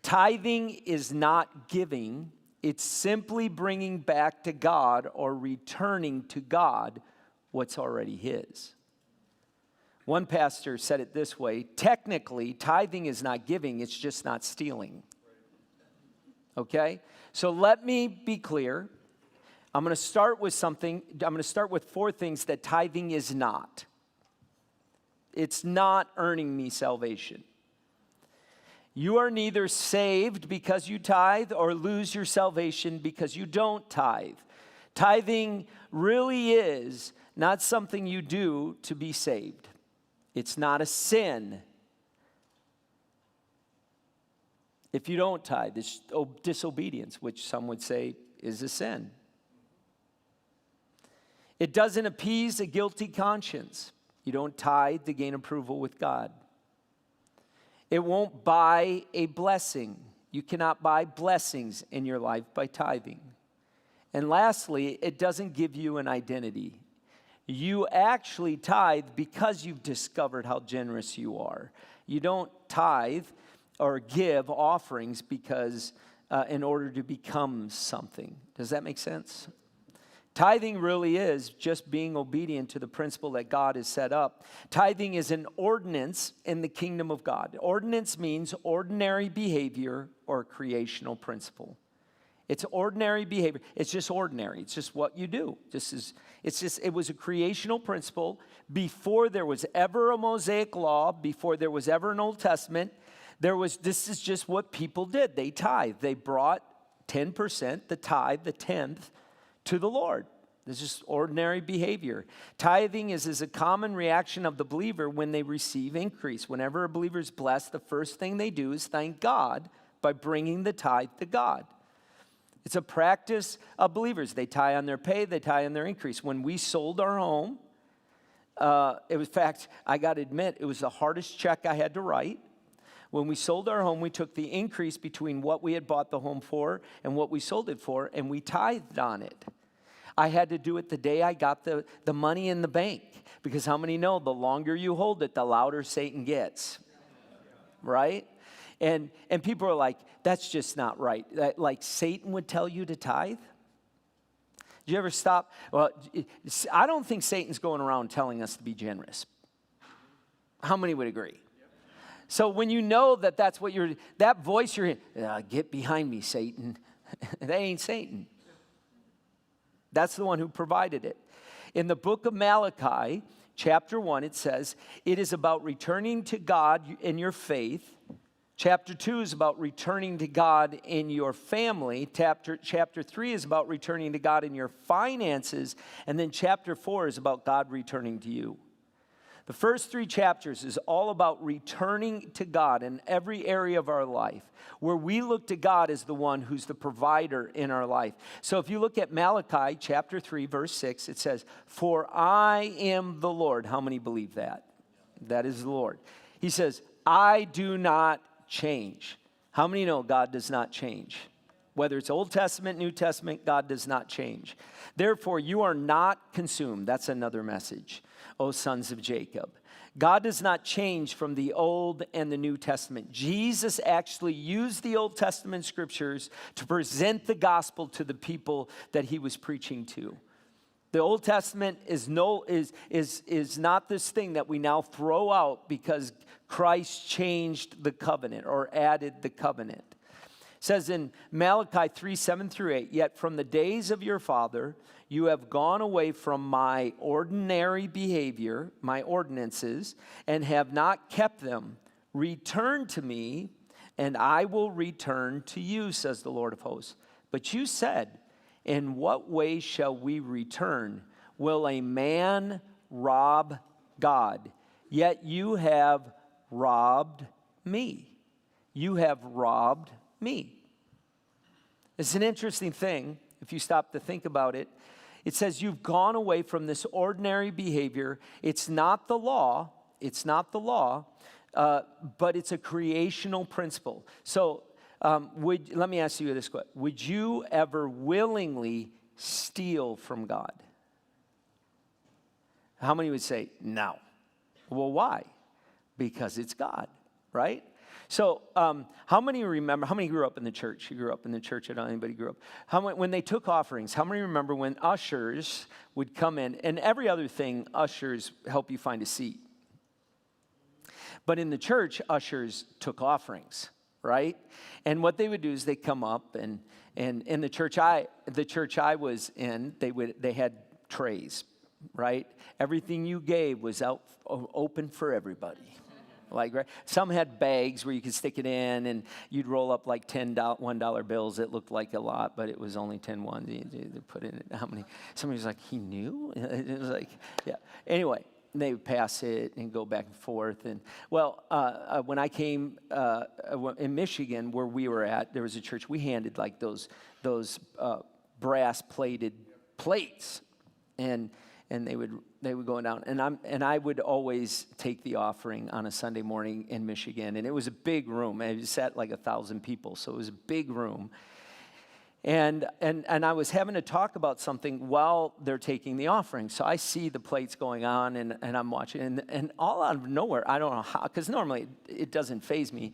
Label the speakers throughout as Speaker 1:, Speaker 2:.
Speaker 1: Tithing is not giving. It's simply bringing back to God or returning to God what's already his. One pastor said it this way: technically, tithing is not giving, it's just not stealing. Okay? So let me be clear. I'm going to start with something. I'm going to start with 4 things that tithing is not. It's not earning me salvation. You are neither saved because you tithe or lose your salvation because you don't tithe. Tithing really is not something you do to be saved. It's not a sin. If you don't tithe, it's disobedience, which some would say is a sin. It doesn't appease a guilty conscience. You don't tithe to gain approval with God. It won't buy a blessing. You cannot buy blessings in your life by tithing. And lastly, it doesn't give you an identity. You actually tithe because you've discovered how generous you are. You don't tithe or give offerings because in order to become something. Does that make sense? Tithing really is just being obedient to the principle that God has set up. Tithing is an ordinance in the kingdom of God. Ordinance means ordinary behavior or creational principle. It's ordinary behavior. It's just ordinary. It's just what you do. It was a creational principle before there was ever a Mosaic law, before there was ever an Old Testament. This is just what people did. They tithed. They brought 10%, the tithe, the tenth, to the Lord. This is just ordinary behavior. Tithing is a common reaction of the believer when they receive increase. Whenever a believer is blessed, the first thing they do is thank God by bringing the tithe to God. It's a practice of believers. They tithe on their pay, they tithe on their increase. When we sold our home, in fact, I got to admit, it was the hardest check I had to write. When we sold our home, we took the increase between what we had bought the home for and what we sold it for, and we tithed on it. I had to do it the day I got the money in the bank, because how many know the longer you hold it, the louder Satan gets, right? And people are like, that's just not right. Like Satan would tell you to tithe? Did you ever stop? Well, I don't think Satan's going around telling us to be generous. How many would agree? So when you know that's what that voice you're hearing, get behind me, Satan. That ain't Satan. That's the one who provided it. In the book of Malachi, chapter 1, it says, it is about returning to God in your faith. Chapter 2 is about returning to God in your family. Chapter 3 is about returning to God in your finances. And then chapter 4 is about God returning to you. The first 3 chapters is all about returning to God in every area of our life, where we look to God as the one who's the provider in our life. So if you look at Malachi chapter 3, verse 6, it says, for I am the Lord. How many believe that? That is the Lord. He says, I do not change. How many know God does not change? Whether it's Old Testament, New Testament, God does not change. Therefore, you are not consumed. That's another message. O sons of Jacob. God does not change from the Old and the New Testament. Jesus actually used the Old Testament scriptures to present the gospel to the people that he was preaching to. The Old Testament is not this thing that we now throw out because Christ changed the covenant or added the covenant. It says in Malachi 3, 7 through 8, yet from the days of your father, you have gone away from my ordinary behavior, my ordinances, and have not kept them. Return to me, and I will return to you, says the Lord of hosts. But you said, in what way shall we return? Will a man rob God? Yet you have robbed me. You have robbed me. It's an interesting thing, if you stop to think about it. It says you've gone away from this ordinary behavior. It's not the law. It's not the law, but it's a creational principle. So let me ask you this question. Would you ever willingly steal from God? How many would say no? Well, why? Because it's God, right? So how many remember, how many grew up in the church? You grew up in the church? I don't know anybody grew up. When they took offerings, how many remember when ushers would come in, and every other thing, ushers help you find a seat. But in the church, ushers took offerings, right? And what they would do is they come up, and in the church I was in, they had trays, right? Everything you gave was out open for everybody. Like, right? Some had bags where you could stick it in, and you'd roll up like $1 bills. It looked like a lot, but it was only 10 ones. You put in how many? Somebody was like, he knew? It was like, yeah. Anyway, they would pass it and go back and forth. And well, when I came in Michigan, where we were at, there was a church. We handed like those brass plated plates, and they would go down, and I would always take the offering on a Sunday morning in Michigan, and it was a big room. It sat like 1,000 people, so it was a big room. And I was having to talk about something while they're taking the offering. So I see the plates going on, and I'm watching, and all out of nowhere, I don't know how, because normally it doesn't faze me.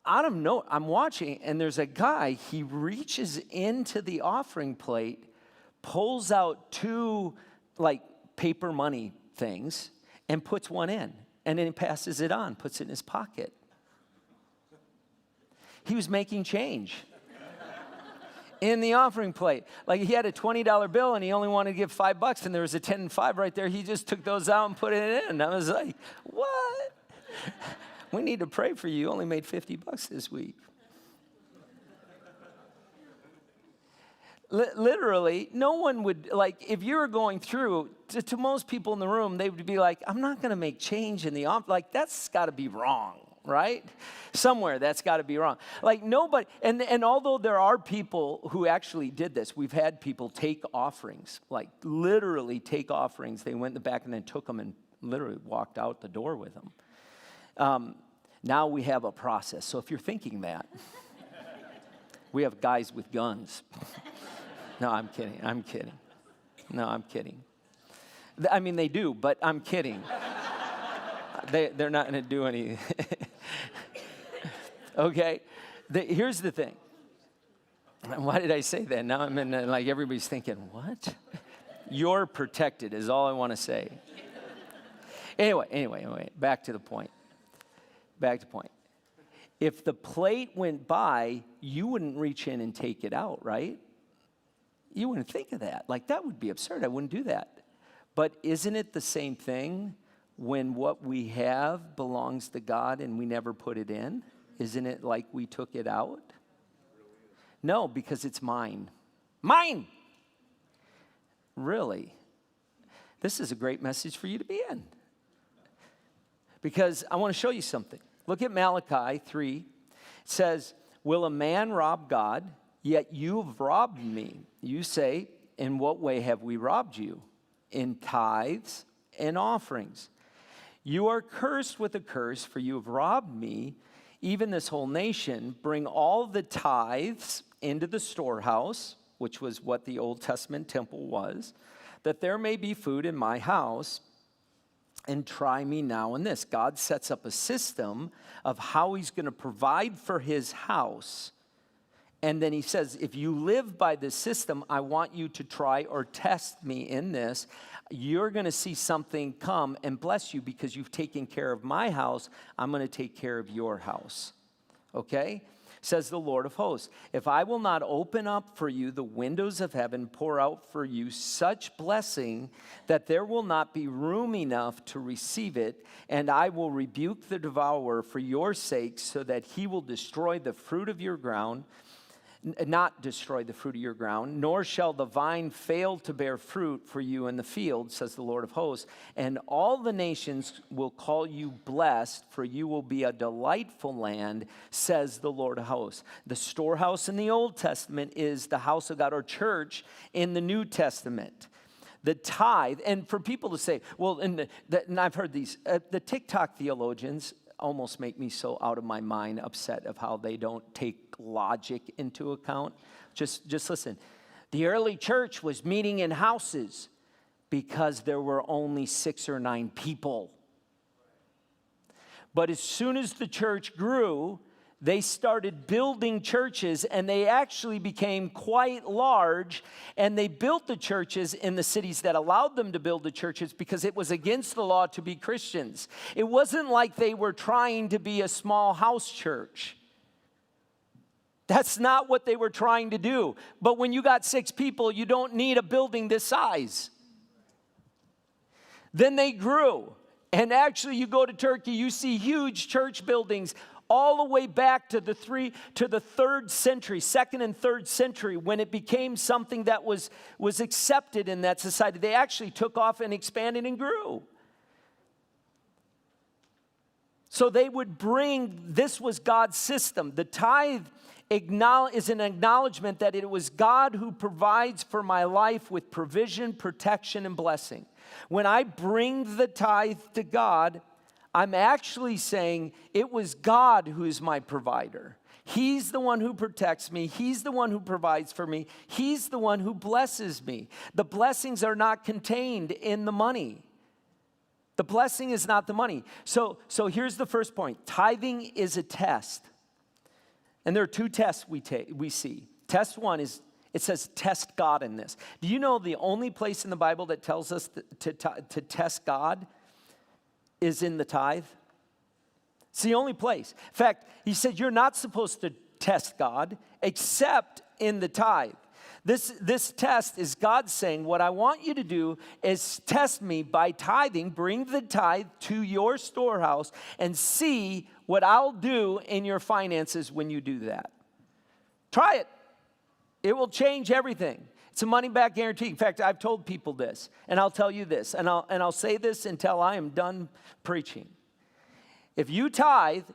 Speaker 1: Out of nowhere, I'm watching, and there's a guy, he reaches into the offering plate, pulls out 2 like paper money things, and puts one in, and then he passes it on, puts it in his pocket. He was making change in the offering plate. Like, he had a $20 bill, and he only wanted to give $5, and there was a 10 and 5 right there. He just took those out and put it in. I was like, what? We need to pray for you. You only made $50 this week. Literally, no one would, like, if you were going through, to most people in the room, they would be like, I'm not going to make change in the like, that's got to be wrong, right? Somewhere that's got to be wrong. Like, nobody, and although there are people who actually did this, we've had people take offerings, like literally take offerings. They went in the back and then took them and literally walked out the door with them. Now we have a process. So if you're thinking that, we have guys with guns. No, I'm kidding. No, I'm kidding. I mean, they do, but I'm kidding. They're not going to do any. Okay? Here's the thing. Why did I say that? Now I'm in, like, everybody's thinking, what? You're protected is all I want to say. Anyway, back to the point. If the plate went by, you wouldn't reach in and take it out, right? You wouldn't think of that. Like, that would be absurd. I wouldn't do that. But isn't it the same thing when what we have belongs to God and we never put it in? Isn't it like we took it out? No, because it's mine. Mine! Really? This is a great message for you to be in. Because I want to show you something. Look at Malachi 3. It says, will a man rob God? Yet you've robbed me. You say, in what way have we robbed you? In tithes and offerings. You are cursed with a curse, for you have robbed me, even this whole nation. Bring all the tithes into the storehouse, which was what the Old Testament temple was, that there may be food in my house. And try me now in this. God sets up a system of how he's going to provide for his house. And then he says, if you live by this system, I want you to try or test me in this. You're going to see something come and bless you because you've taken care of my house. I'm going to take care of your house. Okay? Says the Lord of hosts, if I will not open up for you the windows of heaven, pour out for you such blessing that there will not be room enough to receive it, and I will rebuke the devourer for your sake, so that he will destroy the fruit of your ground, not destroy the fruit of your ground, nor shall the vine fail to bear fruit for you in the field, says the Lord of hosts. And all the nations will call you blessed, for you will be a delightful land, says the Lord of hosts. The storehouse in the Old Testament is the house of God, or church in the New Testament. The tithe, and for people to say, well, and I've heard these, the TikTok theologians almost make me so out of my mind upset of how they don't take logic into account. Just listen. The early church was meeting in houses because there were only 6 or 9 people. But as soon as the church grew, they started building churches, and they actually became quite large, and they built the churches in the cities that allowed them to build the churches because it was against the law to be Christians. It wasn't like they were trying to be a small house church. That's not what they were trying to do. But when you got 6 people, you don't need a building this size. Then they grew. And actually, you go to Turkey, you see huge church buildings all the way back to the 3rd century, 2nd and 3rd century, when it became something that was accepted in that society. They actually took off and expanded and grew. So they would bring, this was God's system. The tithe is an acknowledgement that it was God who provides for my life with provision, protection, and blessing. When I bring the tithe to God, I'm actually saying it was God who is my provider. He's the one who protects me. He's the one who provides for me. He's the one who blesses me. The blessings are not contained in the money. The blessing is not the money. So here's the first point. Tithing is a test. And there are 2 tests we see. Test 1 is, it says test God in this. Do you know the only place in the Bible that tells us to test God is in the tithe? It's the only place. In fact, he said you're not supposed to test God except in the tithe. This test is God saying, what I want you to do is test me by tithing. Bring the tithe to your storehouse and see what I'll do in your finances when you do that. Try it. It will change everything. It's a money-back guarantee. In fact, I've told people this, and I'll tell you this, and I'll say this until I am done preaching. If you tithe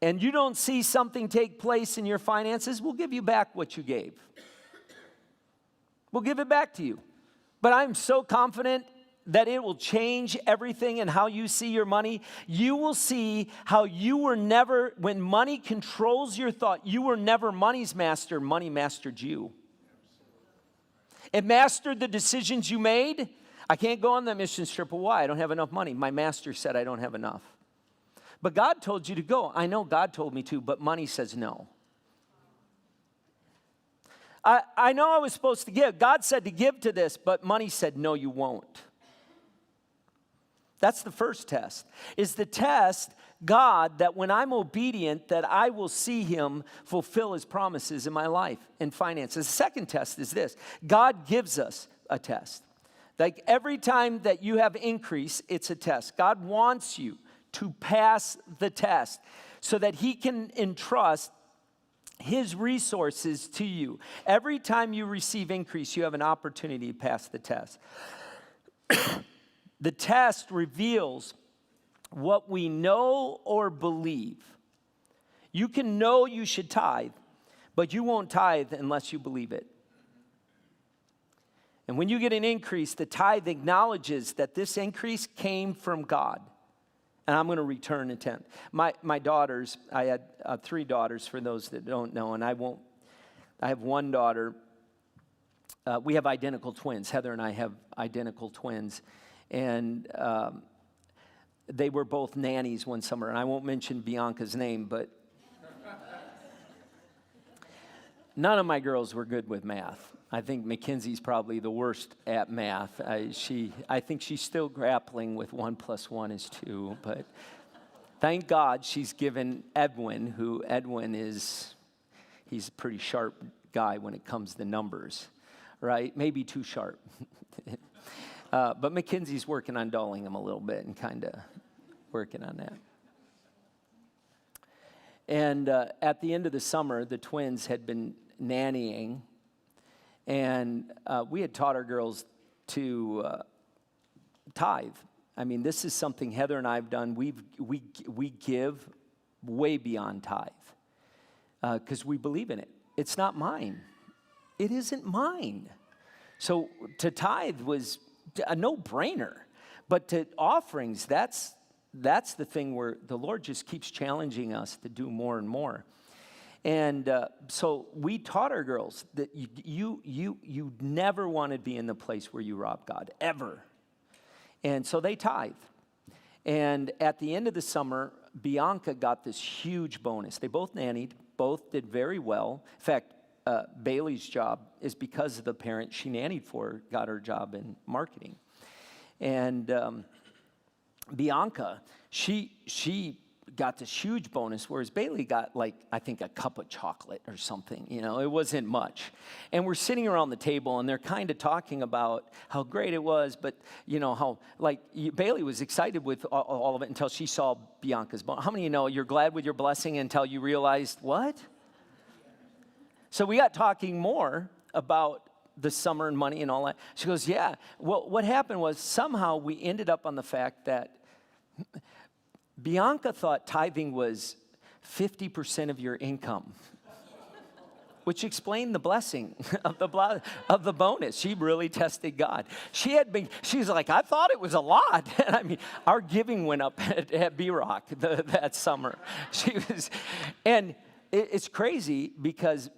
Speaker 1: and you don't see something take place in your finances, we'll give you back what you gave. We'll give it back to you. But I'm so confident that it will change everything in how you see your money. You will see how you were never, when money controls your thought, you were never money's master. Money mastered you. It mastered the decisions you made. I can't go on that mission trip. Why? I don't have enough money. My master said I don't have enough. But God told you to go. I know God told me to, but money says no. I know I was supposed to give. God said to give to this, but money said, no, you won't. That's the first test. Is the test, God, that when I'm obedient, that I will see him fulfill his promises in my life and finances. The second test is this. God gives us a test. Like every time that you have increase, it's a test. God wants you to pass the test so that he can entrust his resources to you. Every time you receive increase, you have an opportunity to pass the test. The test reveals what we know or believe. You can know you should tithe, but you won't tithe unless you believe it. And when you get an increase, the tithe acknowledges that this increase came from God. And I'm going to return a tenth. My daughters, I had 3 daughters for those that don't know, and I have one daughter. We have identical twins. Heather and I have identical twins. And they were both nannies one summer. And I won't mention Bianca's name, but none of my girls were good with math. I think Mackenzie's probably the worst at math. I think she's still grappling with 1 + 1 is 2. But thank God she's given Edwin he's a pretty sharp guy when it comes to numbers, right? Maybe too sharp. But Mackenzie's working on dulling him a little bit and kind of working on that. And at the end of the summer, the twins had been nannying. And we had taught our girls to tithe. I mean, this is something Heather and I have done. We give way beyond tithe because we believe in it. It's not mine. It isn't mine. So to tithe was a no-brainer. But to offerings, that's the thing where the Lord just keeps challenging us to do more and more. And so we taught our girls that you never want to be in the place where you rob God, ever. And so they tithe. And at the end of the summer, Bianca got this huge bonus. They both nannied, both did very well. In fact, Bailey's job is because of the parent she nannied for, got her job in marketing. And Bianca, she got this huge bonus, whereas Bailey got, like, I think a cup of chocolate or something. You know, it wasn't much. And we're sitting around the table, and they're kind of talking about how great it was, but, you know, how, like, Bailey was excited with all of it until she saw Bianca's bonus. How many of you know you're glad with your blessing until you realized, what? So we got talking more about the summer and money and all that. She goes, yeah. Well, what happened was somehow we ended up on the fact that Bianca thought tithing was 50% of your income, which explained the blessing of the bonus. She really tested God. She's like, I thought it was a lot. And I mean, our giving went up at B-Rock that summer. And it's crazy because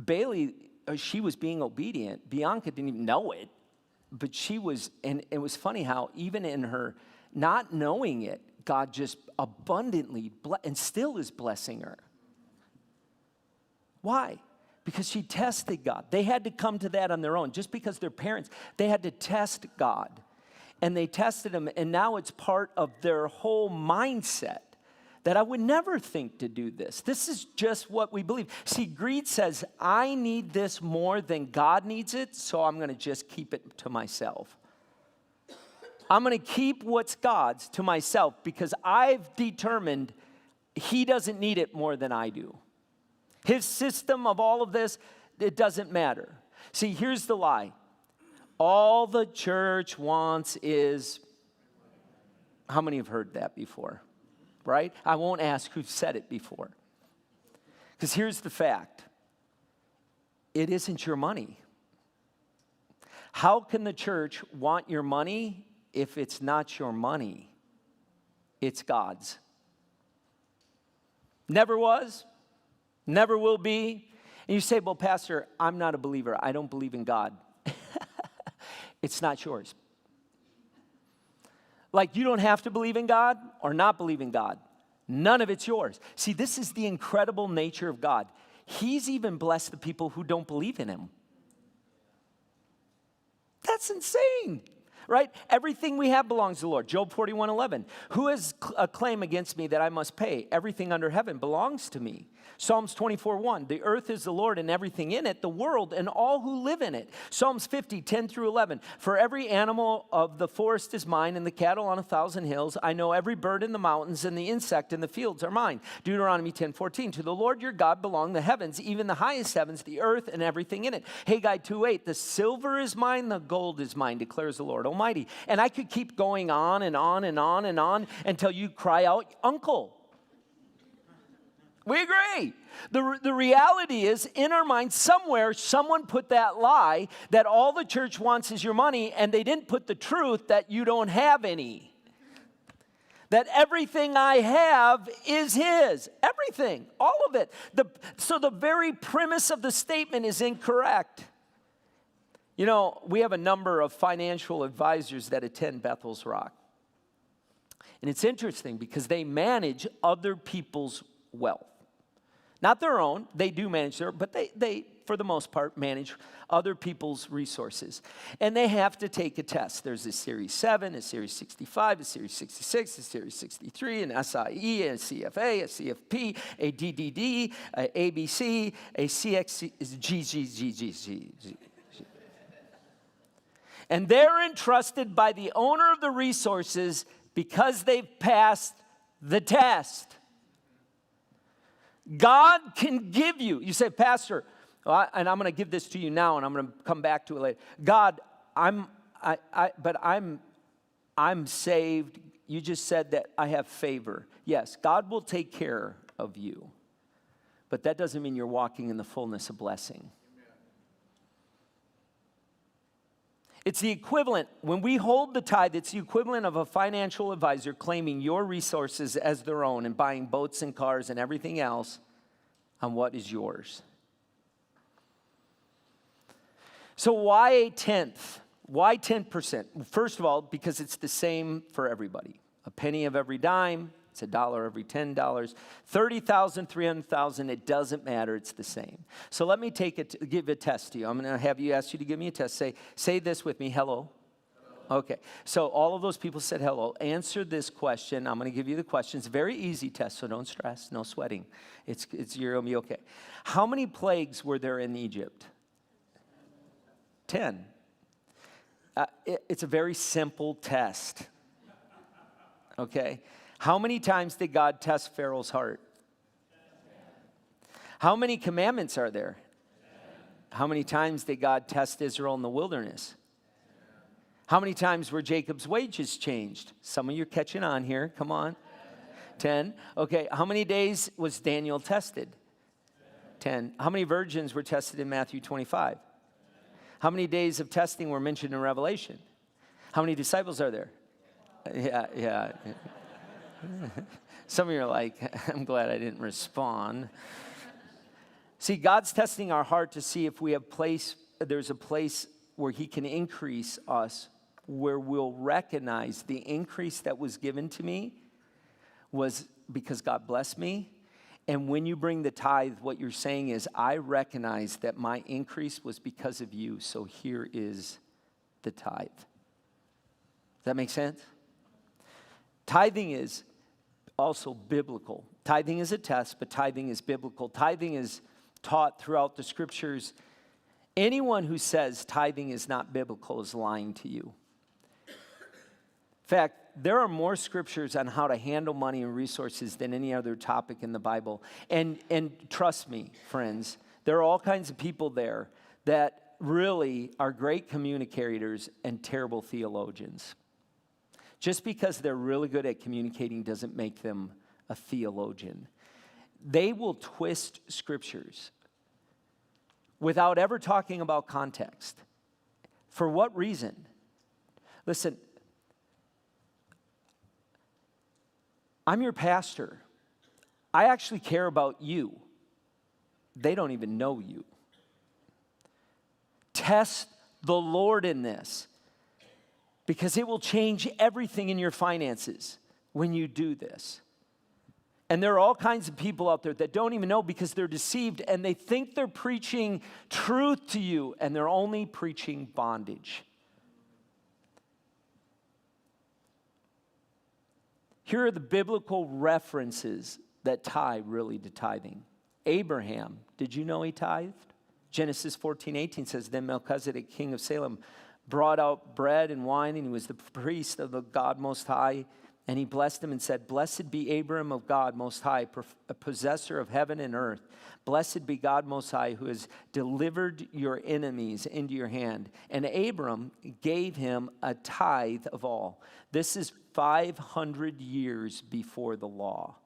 Speaker 1: Bailey, she was being obedient. Bianca didn't even know it, but she was, and it was funny how even in her not knowing it, God just abundantly and still is blessing her. Why? Because she tested God. They had to come to that on their own. Just because they're parents, they had to test God. And they tested him, and now it's part of their whole mindset that I would never think to do this. This is just what we believe. See, greed says, I need this more than God needs it, so I'm going to just keep it to myself. I'm going to keep what's God's to myself because I've determined he doesn't need it more than I do. His system of all of this, it doesn't matter. See, here's the lie. All the church wants is, how many have heard that before? Right? I won't ask who said it before. Because here's the fact. It isn't your money. How can the church want your money if it's not your money? It's God's. Never was, never will be. And you say, well, Pastor, I'm not a believer. I don't believe in God. It's not yours. Like, you don't have to believe in God or not believe in God. None of it's yours. See, this is the incredible nature of God. He's even blessed the people who don't believe in him. That's insane, right? Everything we have belongs to the Lord. Job 41:11. Who has a claim against me that I must pay? Everything under heaven belongs to me. Psalms 24:1. The earth is the Lord and everything in it, the world and all who live in it. Psalms 50:10-11. For every animal of the forest is mine, and the cattle on 1,000 hills. I know every bird in the mountains, and the insect in the fields are mine. Deuteronomy 10:14. To the Lord your God belong the heavens, even the highest heavens, the earth and everything in it. Haggai 2:8. The silver is mine, the gold is mine, declares the Lord Almighty. And I could keep going on and on and on and on until you cry out, uncle. We agree. The reality is, in our minds, somewhere, someone put that lie that all the church wants is your money, and they didn't put the truth that you don't have any. That everything I have is his. Everything. All of it. So the very premise of the statement is incorrect. You know, we have a number of financial advisors that attend Bethel's Rock. And it's interesting because they manage other people's wealth. Not their own, they do manage their, but they, for the most part, manage other people's resources. And they have to take a test. There's a Series 7, a Series 65, a Series 66, a Series 63, an SIE, a CFA, a CFP, a DDD, a ABC, a CXGGGGG. And they're entrusted by the owner of the resources because they've passed the test. God can give you. You say, Pastor, and I'm going to give this to you now, and I'm going to come back to it later. God, I'm saved. You just said that I have favor. Yes, God will take care of you, but that doesn't mean you're walking in the fullness of blessing. It's the equivalent, when we hold the tithe, it's the equivalent of a financial advisor claiming your resources as their own and buying boats and cars and everything else on what is yours. So why a tenth? Why 10%? First of all, because it's the same for everybody. A penny of every dime, It's $1 every $10. 30,000, 300,000, it doesn't matter. It's the same. So let me give a test to you. I'm going to have you ask you to give me a test. Say this with me, hello. Okay, so all of those people said hello. Answer this question. I'm going to give you the question. It's a very easy test, so don't stress, no sweating. You're going to be okay. How many plagues were there in Egypt? 10. It's a very simple test. Okay, how many times did God test Pharaoh's heart? How many commandments are there? How many times did God test Israel in the wilderness? How many times were Jacob's wages changed? Some of you are catching on here. Come on. 10. Okay, how many days was Daniel tested? 10. How many virgins were tested in Matthew 25? How many days of testing were mentioned in Revelation? How many disciples are there? Yeah. Some of you are like, I'm glad I didn't respond. See, God's testing our heart to see if there's a place where he can increase us, where we'll recognize the increase that was given to me was because God blessed me. And when you bring the tithe, what you're saying is, I recognize that my increase was because of you, so here is the tithe. Does that make sense? Tithing is also biblical. Tithing is a test, but tithing is biblical. Tithing is taught throughout the scriptures. Anyone who says tithing is not biblical is lying to you. In fact, there are more scriptures on how to handle money and resources than any other topic in the Bible. And trust me, friends, there are all kinds of people there that really are great communicators and terrible theologians. Just because they're really good at communicating doesn't make them a theologian. They will twist scriptures without ever talking about context. For what reason? Listen, I'm your pastor. I actually care about you. They don't even know you. Test the Lord in this, because it will change everything in your finances when you do this. And there are all kinds of people out there that don't even know because they're deceived and they think they're preaching truth to you and they're only preaching bondage. Here are the biblical references that tie really to tithing. Abraham, did you know he tithed? Genesis 14:18 says, then Melchizedek, king of Salem, brought out bread and wine, and he was the priest of the God Most High. And he blessed him and said, blessed be Abram of God Most High, a possessor of heaven and earth. Blessed be God Most High, who has delivered your enemies into your hand. And Abram gave him a tithe of all. This is 500 years before the law.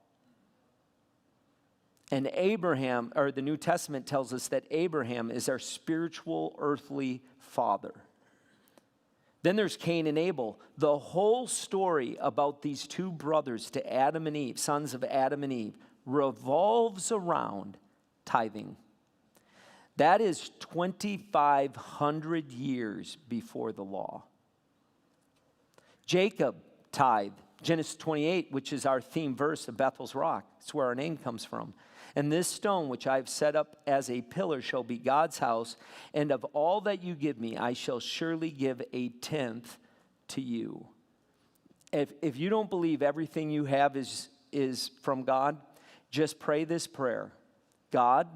Speaker 1: And Abraham, or the New Testament tells us that Abraham is our spiritual earthly father. Then there's Cain and Abel. The whole story about these two brothers to Adam and Eve, sons of Adam and Eve, revolves around tithing. That is 2,500 years before the law. Jacob tithed. Genesis 28, which is our theme verse of Bethel's Rock. It's where our name comes from. And this stone which I have set up as a pillar shall be God's house, and of all that you give me, I shall surely give a tenth to you. If you don't believe everything you have is from God, just pray this prayer. God,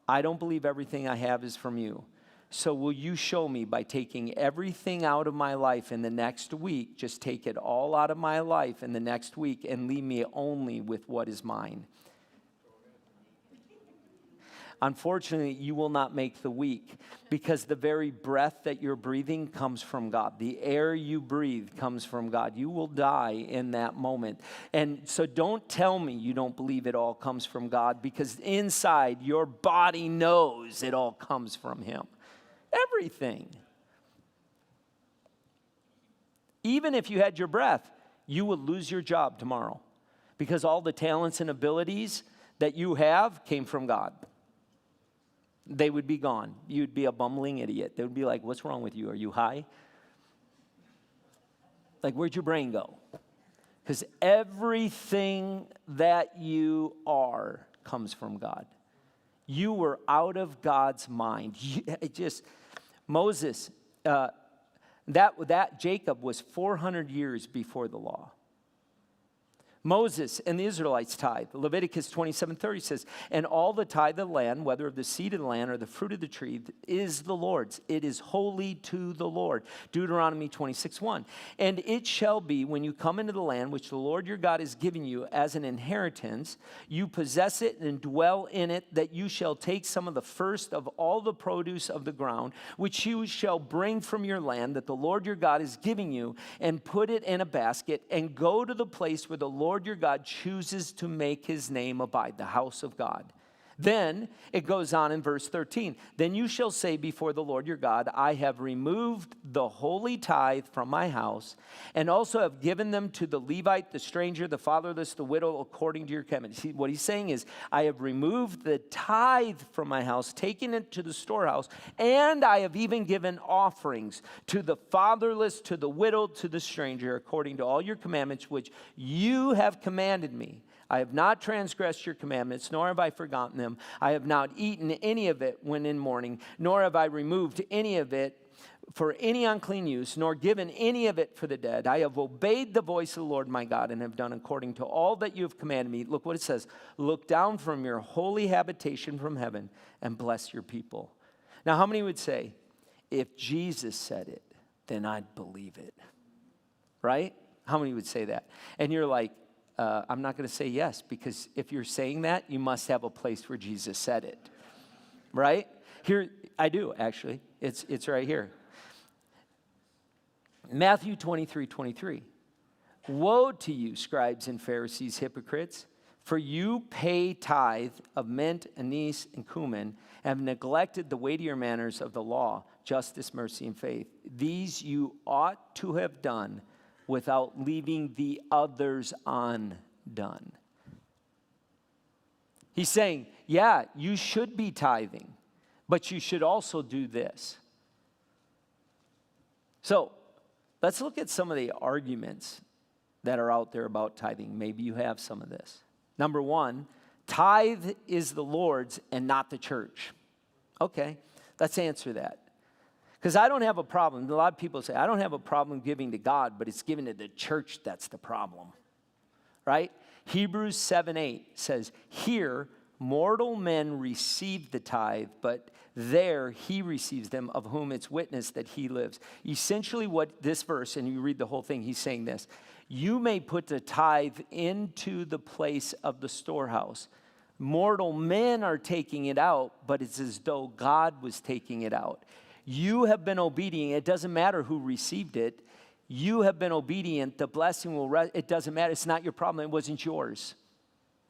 Speaker 1: I don't believe everything I have is from you. So will you show me by taking everything out of my life in the next week, just take it all out of my life in the next week and leave me only with what is mine. Unfortunately, you will not make the week because the very breath that you're breathing comes from God. The air you breathe comes from God. You will die in that moment. And so don't tell me you don't believe it all comes from God, because inside your body knows it all comes from Him. Everything. Even if you had your breath, you would lose your job tomorrow because all the talents and abilities that you have came from God. They would be gone. You'd be a bumbling idiot. They would be like, what's wrong with you? Are you high? Like, where'd your brain go? Because everything that you are comes from God. You were out of God's mind. Moses, Jacob was 400 years before the law. Moses and the Israelites tithe. Leviticus 27:30 says, and all the tithe of the land, whether of the seed of the land or the fruit of the tree, is the Lord's. It is holy to the Lord. Deuteronomy 26:1. And it shall be when you come into the land which the Lord your God is giving you as an inheritance, you possess it and dwell in it, that you shall take some of the first of all the produce of the ground, which you shall bring from your land that the Lord your God is giving you, and put it in a basket, and go to the place where the Lord your God chooses to make his name abide, the house of God. Then it goes on in verse 13. Then you shall say before the Lord your God, I have removed the holy tithe from my house, and also have given them to the Levite, the stranger, the fatherless, the widow, according to your covenant. See, what he's saying is, I have removed the tithe from my house, taken it to the storehouse, and I have even given offerings to the fatherless, to the widow, to the stranger, according to all your commandments, which you have commanded me. I have not transgressed your commandments, nor have I forgotten them. I have not eaten any of it when in mourning, nor have I removed any of it for any unclean use, nor given any of it for the dead. I have obeyed the voice of the Lord my God, and have done according to all that you have commanded me. Look what it says. Look down from your holy habitation from heaven, and bless your people. Now, how many would say, if Jesus said it, then I'd believe it? Right? How many would say that? And you're like, I'm not going to say yes, because if you're saying that, you must have a place where Jesus said it, right? Here, I do, actually. It's right here. Matthew 23:23. Woe to you, scribes and Pharisees, hypocrites, for you pay tithe of mint, anise, and cumin, and have neglected the weightier manners of the law, justice, mercy, and faith. These you ought to have done without leaving the others undone. He's saying, yeah, you should be tithing, but you should also do this. So let's look at some of the arguments that are out there about tithing. Maybe you have some of this. Number one, tithe is the Lord's and not the church. Okay, let's answer that. Because I don't have a problem. A lot of people say, I don't have a problem giving to God, but it's giving to the church that's the problem. Right? Hebrews 7:8 says, here mortal men receive the tithe, but there he receives them, of whom it's witness that he lives. Essentially what this verse, and you read the whole thing, he's saying this. You may put the tithe into the place of the storehouse. Mortal men are taking it out, but it's as though God was taking it out. You have been obedient. It doesn't matter who received it. You have been obedient. The blessing will rest. It doesn't matter. It's not your problem. It wasn't yours.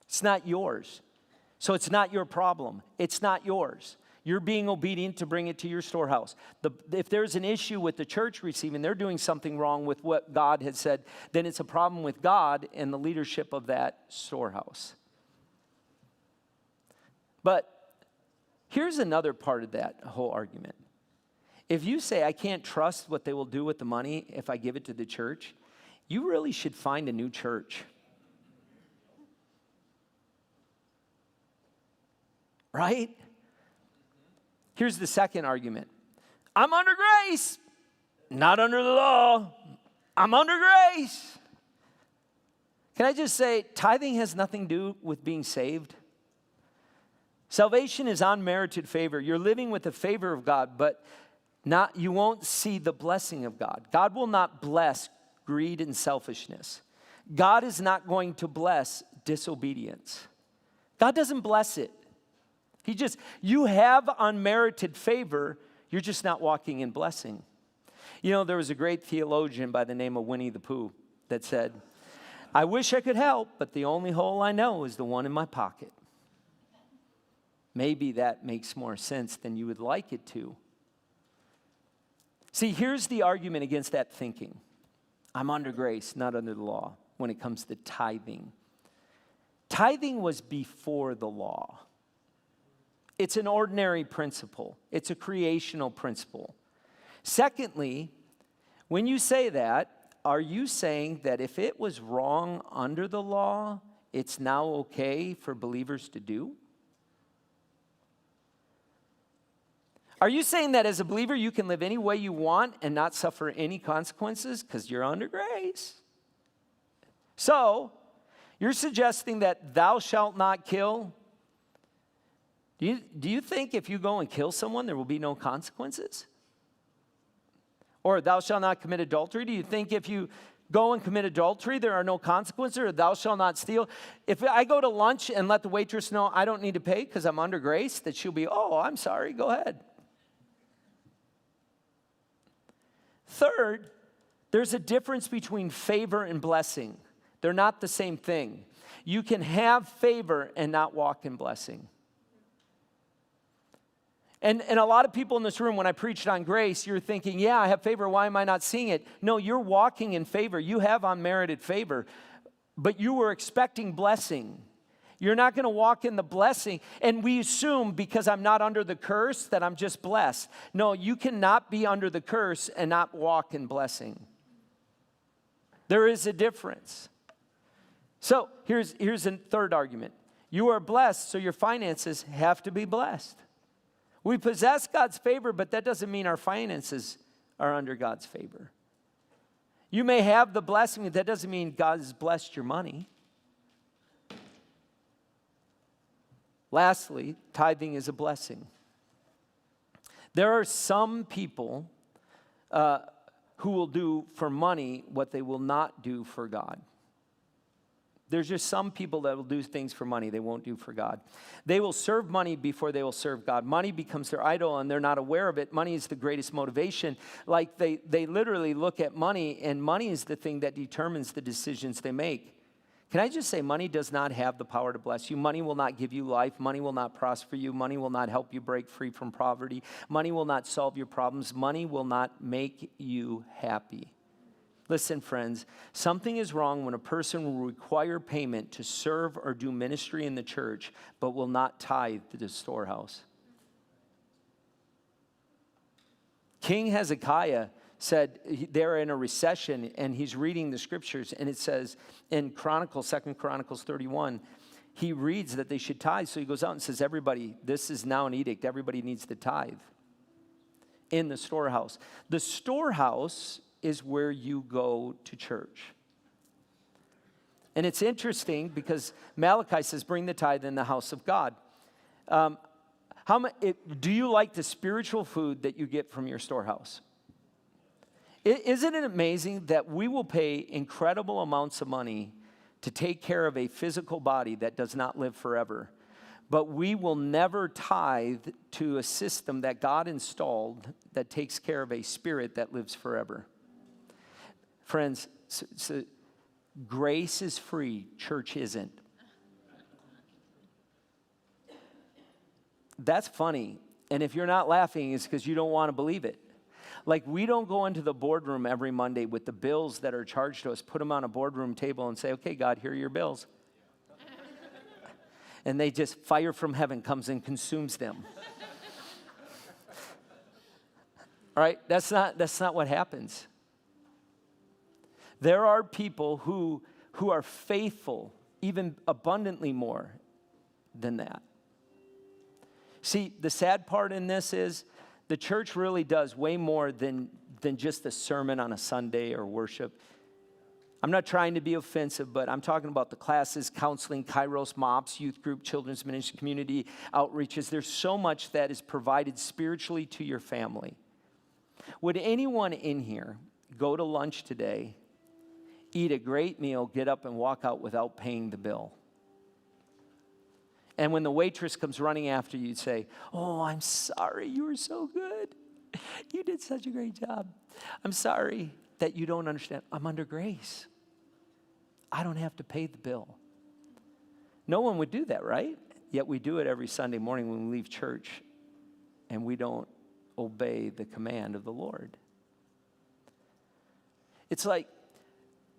Speaker 1: It's not yours. So it's not your problem. It's not yours. You're being obedient to bring it to your storehouse. If there's an issue with the church receiving, they're doing something wrong with what God had said, then it's a problem with God and the leadership of that storehouse. But here's another part of that whole argument. If you say, I can't trust what they will do with the money if I give it to the church, you really should find a new church. Right? Here's the second argument. I'm under grace, not under the law. I'm under grace. Can I just say, tithing has nothing to do with being saved. Salvation is unmerited favor. You're living with the favor of God, but you won't see the blessing of God. God will not bless greed and selfishness. God is not going to bless disobedience. God doesn't bless it. You have unmerited favor, you're just not walking in blessing. You know, there was a great theologian by the name of Winnie the Pooh that said, I wish I could help, but the only hole I know is the one in my pocket. Maybe that makes more sense than you would like it to. See, here's the argument against that thinking. I'm under grace, not under the law, when it comes to tithing. Tithing was before the law. It's an ordinary principle. It's a creational principle. Secondly, when you say that, are you saying that if it was wrong under the law, it's now okay for believers to do? Are you saying that as a believer you can live any way you want and not suffer any consequences because you're under grace? So, you're suggesting that thou shalt not kill? Do you think if you go and kill someone there will be no consequences? Or thou shalt not commit adultery? Do you think if you go and commit adultery there are no consequences? Or thou shalt not steal? If I go to lunch and let the waitress know I don't need to pay because I'm under grace, that she'll be, oh, I'm sorry, go ahead. Third, there's a difference between favor and blessing. They're not the same thing. You can have favor and not walk in blessing. And a lot of people in this room, when I preached on grace, you're thinking, yeah, I have favor. Why am I not seeing it? No, you're walking in favor. You have unmerited favor, but you were expecting blessing. You're not going to walk in the blessing. And we assume because I'm not under the curse that I'm just blessed. No, you cannot be under the curse and not walk in blessing. There is a difference. So here's a third argument. You are blessed, so your finances have to be blessed. We possess God's favor, but that doesn't mean our finances are under God's favor. You may have the blessing, but that doesn't mean God has blessed your money. Lastly, tithing is a blessing. There are some people who will do for money what they will not do for God. There's just some people that will do things for money they won't do for God. They will serve money before they will serve God. Money becomes their idol and they're not aware of it. Money is the greatest motivation. Like they literally look at money, and money is the thing that determines the decisions they make. Can I just say, money does not have the power to bless you. Money will not give you life. Money will not prosper you. Money will not help you break free from poverty. Money will not solve your problems. Money will not make you happy. Listen, friends, something is wrong when a person will require payment to serve or do ministry in the church, but will not tithe to the storehouse. King Hezekiah said they're in a recession, and he's reading the scriptures, and it says in 2 Chronicles 31, he reads that they should tithe, so he goes out and says, everybody, this is now an edict, everybody needs to tithe in the storehouse. The storehouse is where you go to church. And it's interesting because Malachi says, bring the tithe in the house of God. Do you like the spiritual food that you get from your storehouse? Isn't it amazing that we will pay incredible amounts of money to take care of a physical body that does not live forever, but we will never tithe to a system that God installed that takes care of a spirit that lives forever? Friends, grace is free, church isn't. That's funny. And if you're not laughing, it's because you don't want to believe it. Like, we don't go into the boardroom every Monday with the bills that are charged to us, put them on a boardroom table and say, okay, God, here are your bills. And they just, fire from heaven comes and consumes them. All right, that's not what happens. There are people who are faithful, even abundantly more than that. See, the sad part in this is the church really does way more than just a sermon on a Sunday or worship. I'm not trying to be offensive, but I'm talking about the classes, counseling, Kairos, MOPS, youth group, children's ministry, community outreaches. There's so much that is provided spiritually to your family. Would anyone in here go to lunch today, eat a great meal, get up and walk out without paying the bill? And when the waitress comes running after you, you'd say, oh, I'm sorry, you were so good. You did such a great job. I'm sorry that you don't understand. I'm under grace. I don't have to pay the bill. No one would do that, right? Yet we do it every Sunday morning when we leave church, and we don't obey the command of the Lord. It's like,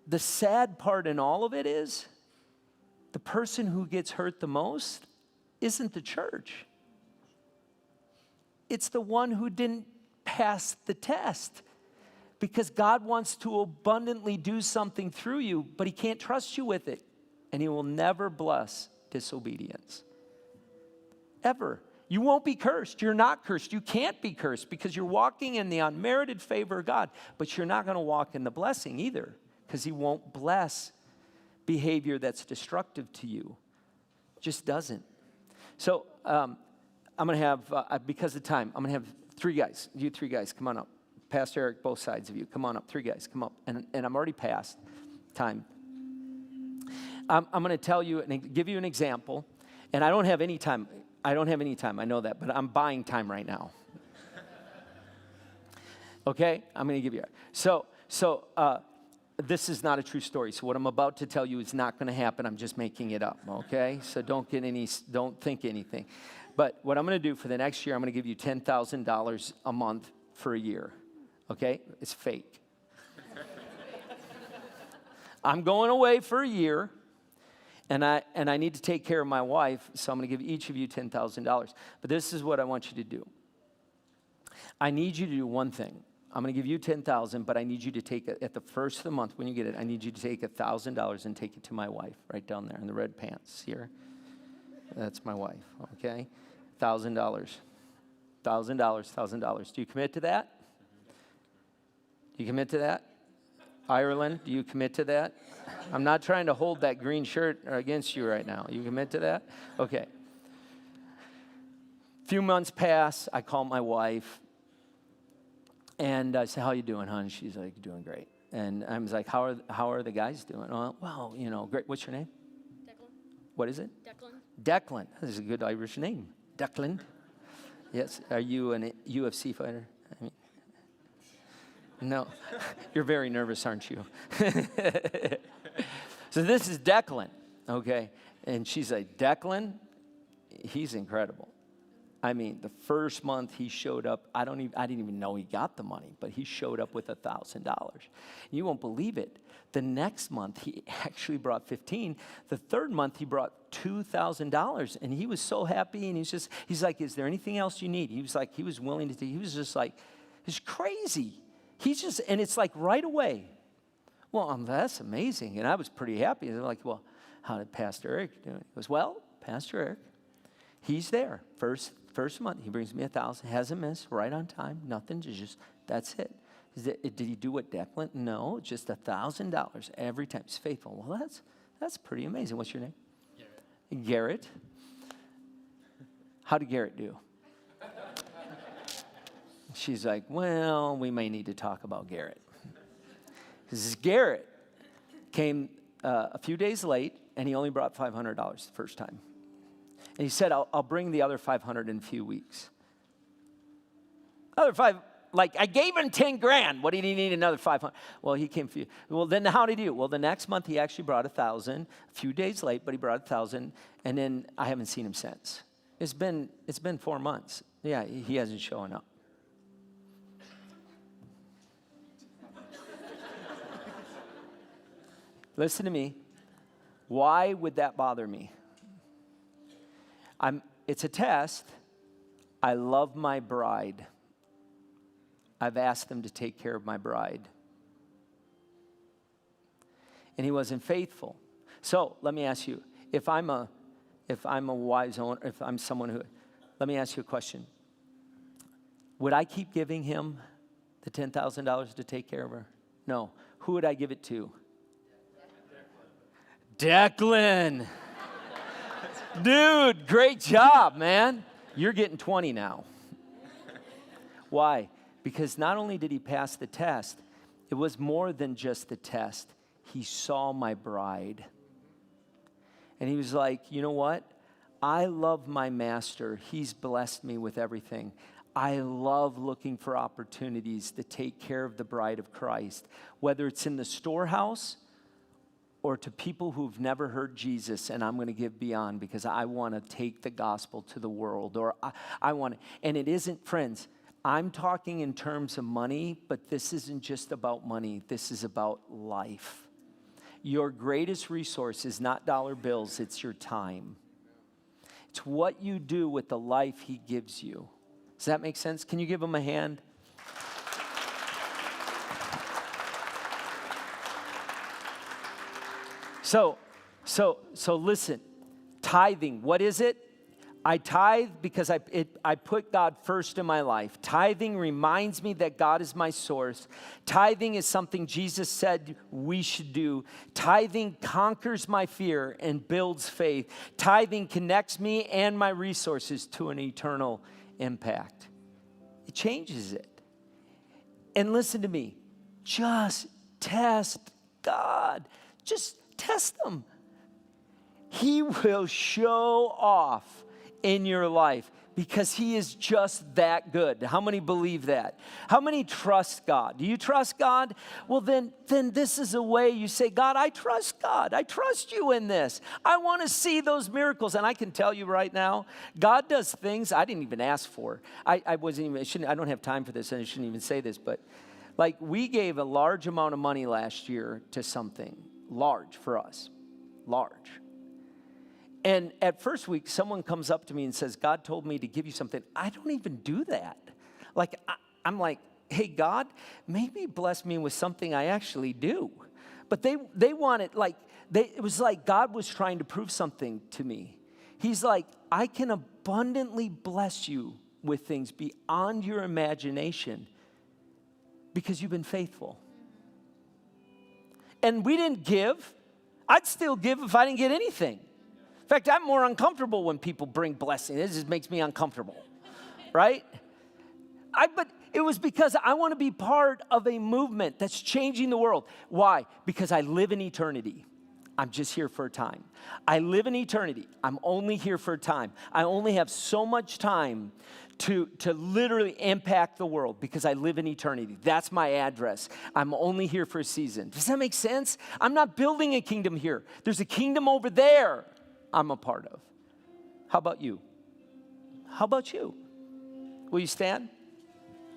Speaker 1: the sad part in all of it is the person who gets hurt the most isn't the church. It's the one who didn't pass the test. Because God wants to abundantly do something through you, but he can't trust you with it. And he will never bless disobedience. Ever. You won't be cursed. You're not cursed. You can't be cursed because you're walking in the unmerited favor of God. But you're not going to walk in the blessing either, because he won't bless behavior that's destructive to you. Just doesn't. So I'm going to have, because of time, I'm going to have three guys. You three guys, come on up. Pastor Eric, both sides of you. Come on up. Three guys, come up. And I'm already past time. I'm going to tell you and give you an example. And I don't have any time. I know that, but I'm buying time right now. Okay? I'm going to give you. So this is not a true story. So what I'm about to tell you is not going to happen. I'm just making it up, okay? So don't think anything. But what I'm going to do for the next year, I'm going to give you $10,000 a month for a year, okay? It's fake. I'm going away for a year, and I need to take care of my wife, so I'm going to give each of you $10,000. But this is what I want you to do. I need you to do one thing. I'm going to give you $10,000, but I need you to take it at the first of the month when you get it. I need you to take $1,000 and take it to my wife right down there in the red pants here. That's my wife, okay? $1,000. $1,000. Do you commit to that? Do you commit to that? Ireland, do you commit to that? I'm not trying to hold that green shirt against you right now. You commit to that? Okay. A few months pass. I call my wife. And I say, how you doing, hon? She's like, doing great. And I was like, how are the guys doing? Well, great. What's your name?
Speaker 2: Declan.
Speaker 1: What is it?
Speaker 2: Declan.
Speaker 1: Declan. That is a good Irish name. Declan. Yes. Are you a UFC fighter? I mean, no. You're very nervous, aren't you? So this is Declan, okay? And she's like, Declan, he's incredible. I mean, the first month he showed up, I didn't even know he got the money, but he showed up with $1,000. You won't believe it. The next month he actually brought 15. The third month he brought $2,000, and he was so happy. And he's like, "Is there anything else you need?" He was like, he was willing to. He was just like, it's crazy. And it's like right away. Well, that's amazing, and I was pretty happy. And they're like, "Well, how did Pastor Eric do it?" He goes, "Well, Pastor Eric, he's there First month, he brings me 1,000, hasn't missed, right on time, nothing, just that's it. Did he do what Declan? No, just $1,000 every time. He's faithful. Well, that's pretty amazing. What's your name? Garrett. Garrett. How did Garrett do? She's like, well, we may need to talk about Garrett. Because Garrett came a few days late, and he only brought $500 the first time. And he said, I'll bring the other 500 in a few weeks. Other five, like I gave him 10 grand. What did he need another 500? Well, he came for you. Well, then how did he do? Well, the next month he actually brought 1,000, a few days late, but he brought 1,000. And then I haven't seen him since. It's been 4 months. Yeah, he hasn't shown up. Listen to me. Why would that bother me? It's a test. I love my bride. I've asked him to take care of my bride. And he wasn't faithful. So let me ask you, if I'm a wise owner, if I'm someone who, let me ask you a question. Would I keep giving him the $10,000 to take care of her? No. Who would I give it to? Declan. Dude, great job, man. You're getting 20 now. Why? Because not only did he pass the test, it was more than just the test. He saw my bride. And he was like, you know what? I love my master. He's blessed me with everything. I love looking for opportunities to take care of the bride of Christ, whether it's in the storehouse or to people who've never heard Jesus, and I'm going to give beyond because I want to take the gospel to the world, or I want to. And it isn't, friends, I'm talking in terms of money, but this isn't just about money. This is about life. Your greatest resource is not dollar bills, it's your time. It's what you do with the life he gives you. Does that make sense? Can you give him a hand? So listen, tithing, what is it? I tithe because I put God first in my life. Tithing reminds me that God is my source. Tithing is something Jesus said we should do. Tithing conquers my fear and builds faith. Tithing connects me and my resources to an eternal impact. It changes it. And listen to me, just test God. Just test Him. He will show off in your life because He is just that good. How many believe that? How many trust God? Do you trust God? Well, then this is a way you say, God. I trust you in this. I want to see those miracles. And I can tell you right now, God does things I didn't even ask for. I don't have time for this, and I shouldn't even say this, but like we gave a large amount of money last year to something large for us, large. And at first week, someone comes up to me and says, God told me to give you something. I don't even do that. Like, I'm like, hey, God, maybe bless me with something I actually do. But they wanted, like, it was like God was trying to prove something to me. He's like, I can abundantly bless you with things beyond your imagination because you've been faithful. And we didn't give. I'd still give if I didn't get anything. In fact, I'm more uncomfortable when people bring blessings. It just makes me uncomfortable, right? But it was because I want to be part of a movement that's changing the world. Why? Because I live in eternity. I'm just here for a time. I live in eternity. I'm only here for a time. I only have so much time to literally impact the world because I live in eternity. That's my address. I'm only here for a season. Does that make sense? I'm not building a kingdom here. There's a kingdom over there I'm a part of. How about you? How about you? Will you stand?